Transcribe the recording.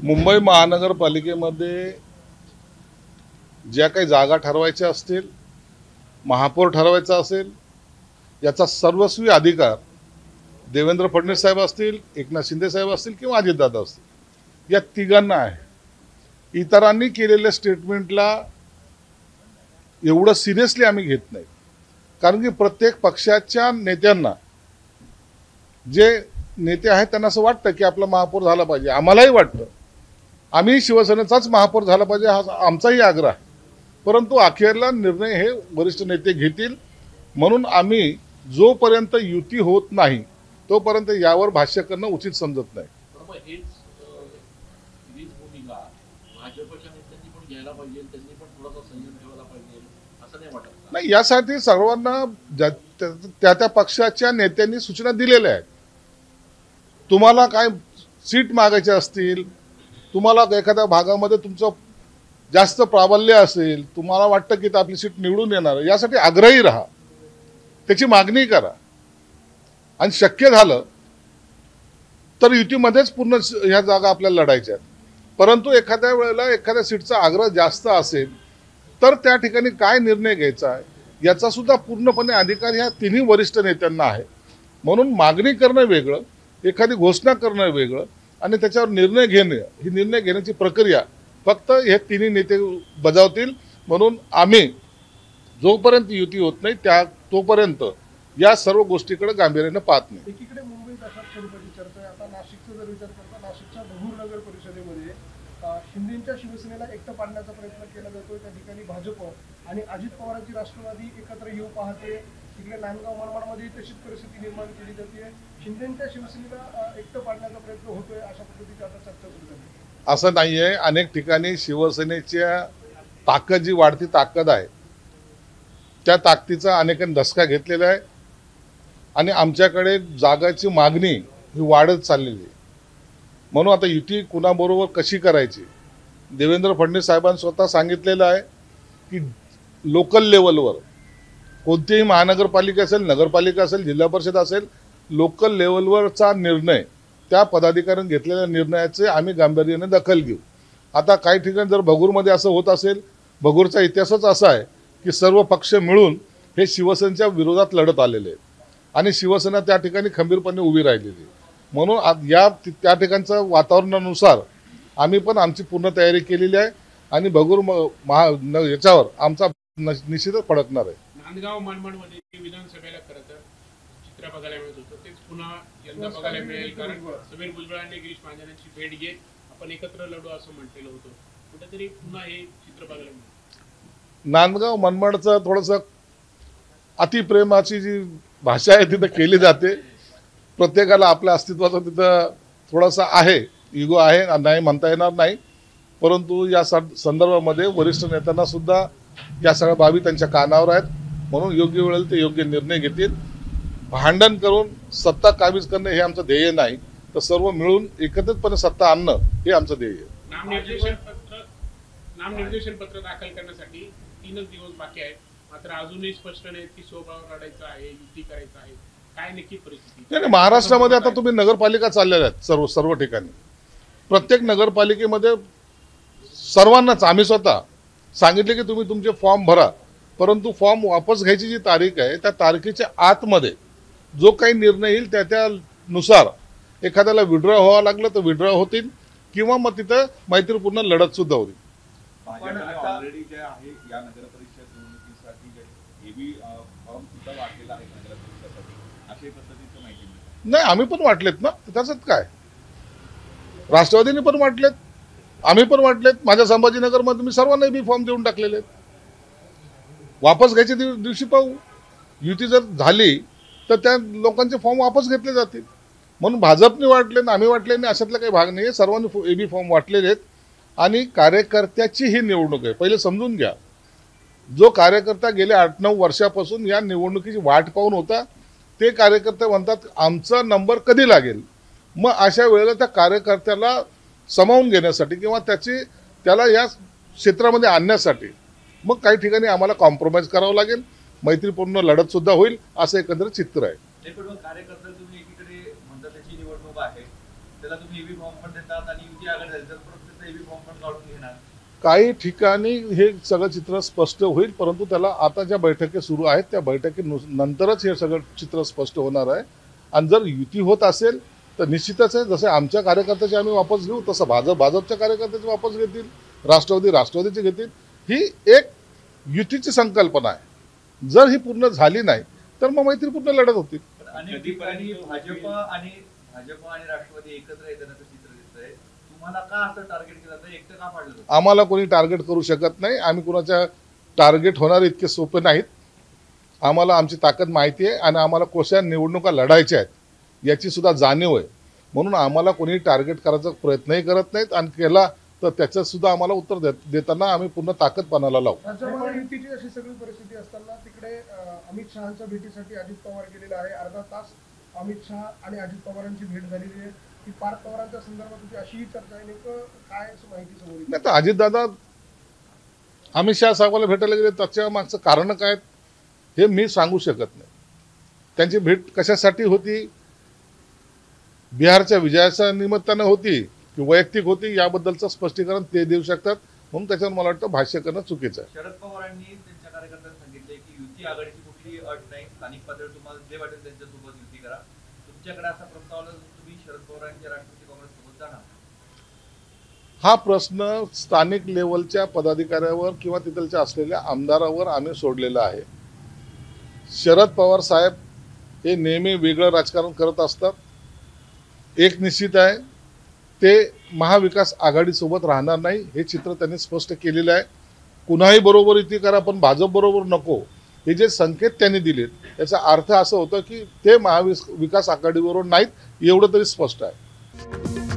मुंबई महानगरपालिकेमध्ये ज्या काही जागा ठरवायच्या असतील, महापौर ठरवायचा असेल, याचा सर्वस्वी अधिकार देवेंद्र फडणवीस साहेब असतील, एकनाथ शिंदे साहेब असतील किंवा अजितदादा असतील, या तिघांना आहे. इतरांनी केलेल्या स्टेटमेंटला एवढं सिरियसली आम्ही घेत नाही. कारण की प्रत्येक पक्षाच्या नेत्यांना, जे नेते आहेत त्यांना असं वाटतं की आपला महापौर झाला पाहिजे. आम्हालाही वाटतं, आम्ही शिवसेनेचाच महापौर झाला पाहिजे हा आमचाही आग्रह आहे. परंतु अखेरला निर्णय हे वरिष्ठ नेते घेतील. म्हणून आम्ही जोपर्यंत युती होत नाही तोपर्यंत यावर भाष्य करणं उचित समजत नाही. नाही, यासाठी सर्वांना त्या त्या पक्षाच्या नेत्यांनी सूचना दिलेल्या आहेत. तुम्हाला काय सीट मागायचे असतील, तुम्हाला एखाद्या भागामध्ये तुमचं जास्त प्राबल्य असेल, तुम्हाला वाटतं की आपली सीट निवडून येणार, यासाठी आग्रही राहा, त्याची मागणी करा. आणि शक्य झालं तर युतीमध्येच पूर्ण ह्या जागा आपल्याला लढायच्या आहेत. परंतु एखाद्या वेळेला एखाद्या सीटचा आग्रह जास्त असेल तर त्या ठिकाणी काय निर्णय घ्यायचा आहे याचा सुद्धा पूर्णपणे अधिकार ह्या तिन्ही वरिष्ठ नेत्यांना आहे. म्हणून मागणी करणं वेगळं, एखादी घोषणा करणं वेगळं, आणि त्याच्यावर निर्णय घेणं, ही निर्णय घेण्याची प्रक्रिया फक्त हे तिन्ही नेते बजावतील. म्हणून आम्ही जोपर्यंत युती होत नाही तोपर्यंत या सर्व गोष्टीकडे गांभीर्याने पाहत नाही. एकीकडे मुंबईत अशा स्वरूपाची चर्चा आहे. आता नाशिकचा जर विचार करता, नाशिकच्या भगूर नगर परिषदेमध्ये शिंदेच्या शिवसेनेला एकटं पाडण्याचा प्रयत्न केला जातोय. त्या ठिकाणी भाजप आणि अजित पवारांची राष्ट्रवादी एकत्र येऊ पाहते. तिकडे नांदगाव मनमाडमध्ये तशीच परिस्थिती निर्माण केली जाते. शिंदेच्या शिवसेनेला एकटं पाडण्याचा प्रयत्न होतोय, अशा पद्धतीची आता चर्चा सुरू झाली. असं नाहीये. अनेक ठिकाणी शिवसेनेच्या ताकद, जी वाढती ताकद आहे, त्या ताकदीचा अनेकांनी धसका घेतलेला आहे. आणि आमच्याकडे जागाची मागणी ही वाढत चाललेली आहे. म्हणून आता युती कुणाबरोबर कशी करायची, देवेंद्र फडणवीस साहेबांनी स्वतः सांगितलेलं आहे की लोकल लेवलवर कोणतीही महानगरपालिका असेल, नगरपालिका असेल, जिल्हा परिषद असेल, लोकल लेवलवरचा निर्णय त्या पदाधिकाऱ्यांनी घेतलेल्या निर्णयाचे आम्ही गांभीर्याने दखल घेऊ. आता काही ठिकाणी जर भगूरमध्ये असं होत असेल, भगूरचा इतिहासच असा आहे की सर्व पक्ष मिळून हे शिवसेनेच्या विरोधात लढत आलेले आहेत आणि शिवसेना त्या ठिकाणी खंबीरपणे उभी राहिलेली. म्हणून त्या ठिकाणच्या वातावरणानुसार आम्ही पण आमची पूर्ण तयारी केलेली आहे आणि भगूर याच्यावर आमचा निश्चितच फडकणार आहे. नांदगाव मनमाडमध्ये विधानसभेला खरं तर चित्र बघायला मिळत होतं, तेच पुन्हा यंदा बघायला मिळेल. कारण समीर भुजबळांनी गिरीश महाजनांची भेट घेत आपण एकत्र लढू असं म्हटलेलं होतं. कुठेतरी पुन्हा हे चित्र बघायला मिळेल. नांदगाव मनमाडचं थोडंसं अतिप्रेमाची जी भाषा आहे तिथं केली जाते. प्रत्येकाला आपल्या अस्तित्वाचा तिथं थोडासा आहे, इगो आहे, नाही म्हणता येणार नाही. परंतु या संदर्भामध्ये वरिष्ठ नेत्यांना सुद्धा या सगळ्या बाबी त्यांच्या कानावर आहेत. म्हणून योग्य वेळेला ते योग्य निर्णय घेतील. भांडण करून सत्ता काबीज करणे हे आमचं ध्येय नाही, तर सर्व मिळून एकत्रितपणे सत्ता आणणं हे आमचं ध्येय आहे. नामनिर्देशन पत्र दाखल करण्यासाठी 3 दिवस बाकी आहेत, मात्र अजूनही स्पष्ट नाही की स्वबळावर लढायचं आहे, युती करायचं आहे, काय नक्की परिस्थिती. नाही, महाराष्ट्रामध्ये आता तुम्ही नगरपालिका चाललेल्या आहेत सर्व ठिकाणी. प्रत्येक नगरपालिकेमध्ये सर्वांनाच आम्ही स्वतः सांगितले की तुम्ही तुमचे फॉर्म भरा, परंतु फॉर्म वापस घ्यायची जी तारीख आहे त्या तारखेच्या आतमध्ये जो काही निर्णय येईल त्यानुसार एखाद्याला विड्रॉ व्हावं लागलं तर विड्रॉ होतील किंवा मग तिथं मैत्रीपूर्ण लढत सुद्धा होईल. ऑलरेडी जे आहे या नगर परिषद निवडणुकीसाठी हेवी फॉर्म सुद्धा वाटलेला आहे नगर परिषदेसाठी, अशा पद्धतीचं माहिती मिळते. नाही, आम्ही पण वाटलेत ना, त्याच्यात काय, राष्ट्रवादीने पण वाटलेत, आम्ही पण वाटलेत. माझ्या संभाजीनगरमध्ये मी सर्वांना बी फॉर्म देऊन टाकलेले आहेत. वापस घ्यायच्या दिवशी पाहू. युती जर झाली तर त्या लोकांचे फॉर्म वापस घेतले जातील. म्हणून भाजपने वाटले ना आम्ही वाटले नाही अशातला काही भाग नाही आहे. सर्वांनी एबी फॉर्म वाटलेले आहेत. आणि कार्यकर्त्याची ही निवडणूक आहे, पहिले समजून घ्या. जो कार्यकर्ता गेल्या 8-9 वर्षापासून या निवडणुकीची वाट पाहून होता, ते कार्यकर्ते म्हणतात आमचा नंबर कधी लागेल. मग अशा वेळेला त्या कार्यकर्त्याला सामावून घेण्यासाठी किंवा त्याला या क्षेत्रामध्ये आणण्यासाठी मग काही ठिकाणी आम्हाला कॉम्प्रोमाइज करावं लागेल. मैत्रीपूर्ण लढत सुद्धा होईल असं एकंदरीत चित्र आहे. कार्यकर्ता तुम्ही एकीकडे म्हणता त्याची निवडणूक आहे, त्याला तुम्ही एबी फॉर्म पण देतात आणि युती आघाडी झाली तर परत त्याचा एबी फॉर्म पण काढून घेणार. काही ठिकाणी हे सगळं चित्र स्पष्ट होईल, परंतु त्याला आता ज्या बैठकी सुरू आहेत त्या बैठकीनंतरच हे सगळं चित्र स्पष्ट होणार आहे. आणि जर युती होत असेल तर निश्चितच आहे, जसे आमच्या कार्यकर्त्याचे आम्ही वापस घेऊ तसं भाजपच्या कार्यकर्त्याचे वापस घेतील, राष्ट्रवादीचे घेतील. ही एक युतीची संकल्पना आहे. जर ही पूर्ण झाली नाही तर मग मैत्रीपूर्ण लढत होतील. पण अनेक ठिकाणी भाजप आणि राष्ट्रवादी एकत्र येतानाचं चित्र दिसतंय. तुम्हाला का असं टार्गेट केलं जातं, एकटं का पाडलं जातं? आम्हाला कोणी टार्गेट करू शकत नाही. आम्ही कुणाच्या टार्गेट होणार इतके सोपे नाहीत. आम्हाला आमची ताकद माहिती आहे आणि आम्हाला कशा निवडणुका लढायच्या आहेत याची सुद्धा जाणीव आहे. म्हणून आम्हाला कोणी टार्गेट करायचा प्रयत्नही करत नाहीत आणि केला तर त्याचं सुद्धा आम्हाला उत्तर देताना आम्ही पूर्ण ताकद पणाला लावू. राज्यामध्ये युतीची अशी सगळी परिस्थिती असताना तिकडे अमित शहांच्या भेटीसाठी अजित पवार गेलेले आहे. अर्धा तास अमित शहा आणि अजित पवारांची भेट झालेली आहे. ती पार्थ पवारांच्या संदर्भात होती अशीही चर्चा आहे. नेमकं काय माहिती समोर येते? नाही तर अजितदादा अमित शहा साहेबांना भेटायला गेले त्याच्या मागचं कारण काय हे मी सांगू शकत नाही. त्यांची भेट कशासाठी होती, बिहारच्या विजयाच्या निमित्तानं होती की वैयक्तिक होती याबद्दलचं स्पष्टीकरण ते देऊ शकतात. म्हणून त्याच्यावर मला वाटतं भाष्य करणं चुकीचं आहे. शरद पवारांनी त्यांच्या कार्यकर्त्यांना सांगितले की युती आघाडीची कुठली अट नाही, स्थानिक पातळीवर तुम्हाला जे वाटेल त्यांच्यासोबत युती करा. तुमच्याकडे असा प्रस्ताव आला तर तुम्ही शरद पवारांच्या राष्ट्रवादी काँग्रेससोबत जाणार? हा प्रश्न स्थानिक लेवलच्या पदाधिकाऱ्यावर किंवा तिथलच्या असलेल्या आमदारावर आम्ही सोडलेला आहे. शरद पवार साहेब हे नेहमी वेगळं राजकारण करत असतात. एक निश्चित आहे, ते महाविकास आघाडीसोबत राहणार नाही हे चित्र त्यांनी स्पष्ट केलेलं आहे. कुणाही बरोबर युती करा पण भाजप बरोबर नको हे जे संकेत त्यांनी दिलेत याचा अर्थ असं होतं की ते महाविकास आघाडीबरोबर नाहीत एवढं तरी स्पष्ट आहे.